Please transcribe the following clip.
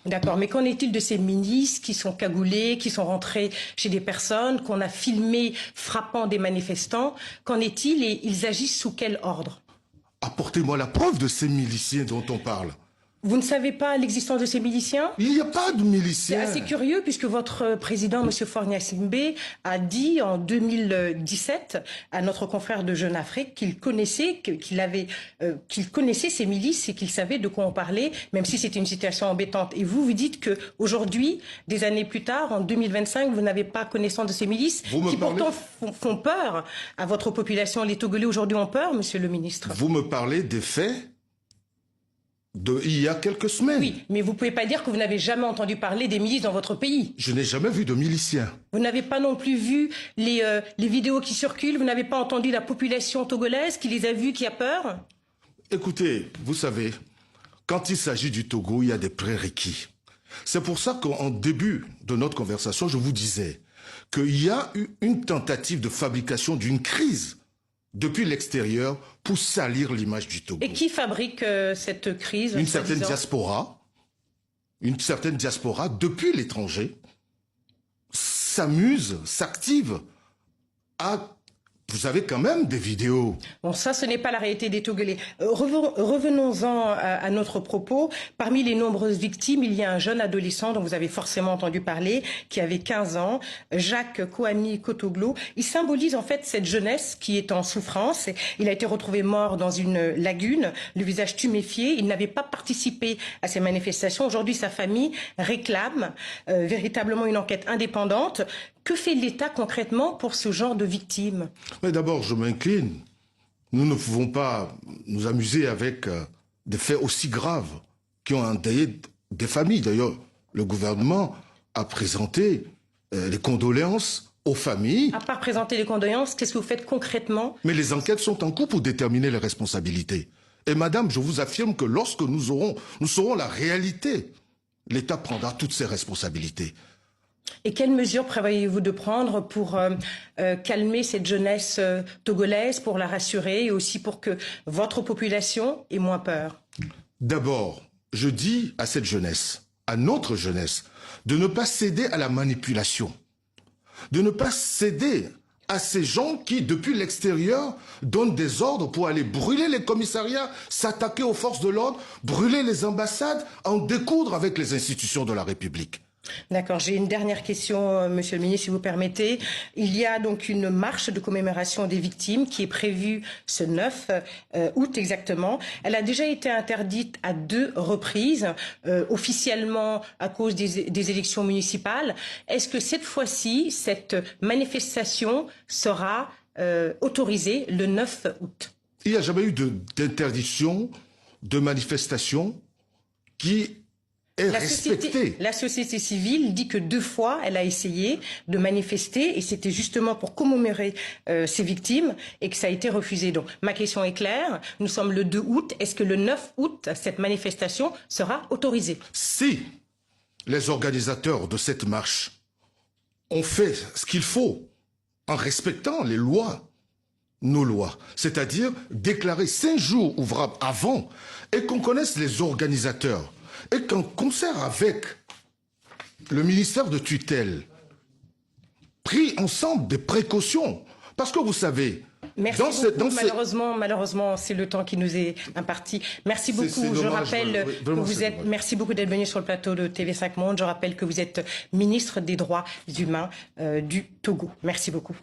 D'accord, mais qu'en est-il de ces milices qui sont cagoulés, qui sont rentrés chez des personnes, qu'on a filmées frappant des manifestants? Qu'en est-il et ils agissent sous quel ordre? Apportez-moi la preuve de ces miliciens dont on parle. Vous ne savez pas l'existence de ces miliciens? Il n'y a pas de C'est miliciens. assez curieux puisque votre président, M. Faure Gnassingbé, a dit en 2017 à notre confrère de Jeune Afrique qu'il connaissait, qu'il connaissait ces milices et qu'il savait de quoi on parlait, même si c'était une situation embêtante. Et vous dites que aujourd'hui, des années plus tard, en 2025, vous n'avez pas connaissance de ces milices qui pourtant font peur à votre population. Les Togolais aujourd'hui ont peur, Monsieur le ministre. Vous me parlez des faits il y a quelques semaines. Oui, mais vous ne pouvez pas dire que vous n'avez jamais entendu parler des milices dans votre pays. Je n'ai jamais vu de miliciens. Vous n'avez pas non plus vu les vidéos qui circulent, vous n'avez pas entendu la population togolaise qui les a vues, qui a peur? Écoutez, vous savez, quand il s'agit du Togo, il y a des prérequis. C'est pour ça qu'en début de notre conversation, je vous disais qu'il y a eu une tentative de fabrication d'une crise depuis l'extérieur pour salir l'image du Togo. Et qui fabrique cette crise? Une certaine diaspora depuis l'étranger s'amuse, s'active à... Vous avez quand même des vidéos. Bon, ça, ce n'est pas la réalité des Togolais. Revenons-en à notre propos. Parmi les nombreuses victimes, il y a un jeune adolescent dont vous avez forcément entendu parler, qui avait 15 ans, Jacques Kouani Kotoglo. Il symbolise en fait cette jeunesse qui est en souffrance. Il a été retrouvé mort dans une lagune, le visage tuméfié. Il n'avait pas participé à ces manifestations. Aujourd'hui, sa famille réclame véritablement une enquête indépendante. Que fait l'État concrètement pour ce genre de victimes? Mais d'abord, je m'incline. Nous ne pouvons pas nous amuser avec des faits aussi graves qui ont endeuillé des familles. D'ailleurs, le gouvernement a présenté les condoléances aux familles. À part présenter les condoléances, qu'est-ce que vous faites concrètement? Mais les enquêtes sont en cours pour déterminer les responsabilités. Et madame, je vous affirme que lorsque nous saurons la réalité, l'État prendra toutes ses responsabilités. Et quelles mesures prévoyez-vous de prendre pour calmer cette jeunesse togolaise, pour la rassurer et aussi pour que votre population ait moins peur? D'abord, je dis à cette jeunesse, à notre jeunesse, de ne pas céder à la manipulation, de ne pas céder à ces gens qui, depuis l'extérieur, donnent des ordres pour aller brûler les commissariats, s'attaquer aux forces de l'ordre, brûler les ambassades, en découdre avec les institutions de la République. D'accord. J'ai une dernière question, Monsieur le ministre, si vous permettez. Il y a donc une marche de commémoration des victimes qui est prévue ce 9 août exactement. Elle a déjà été interdite à 2 reprises, officiellement à cause des élections municipales. Est-ce que cette fois-ci, cette manifestation sera autorisée le 9 août? Il n'y a jamais eu d'interdiction de manifestation qui... La société civile dit que 2 fois, elle a essayé de manifester et c'était justement pour commémorer ces victimes et que ça a été refusé. Donc, ma question est claire. Nous sommes le 2 août. Est-ce que le 9 août, cette manifestation sera autorisée? Si les organisateurs de cette marche ont fait ce qu'il faut en respectant les lois, nos lois, c'est-à-dire déclarer 5 jours ouvrables avant et qu'on connaisse les organisateurs, et qu'en concert avec le ministère de tutelle, pris ensemble des précautions. Parce que vous savez... Merci beaucoup. Malheureusement, c'est le temps qui nous est imparti. Merci beaucoup. Je rappelle que vous êtes... Merci beaucoup d'être venu sur le plateau de TV5 Monde. Je rappelle que vous êtes ministre des Droits humains du Togo. Merci beaucoup.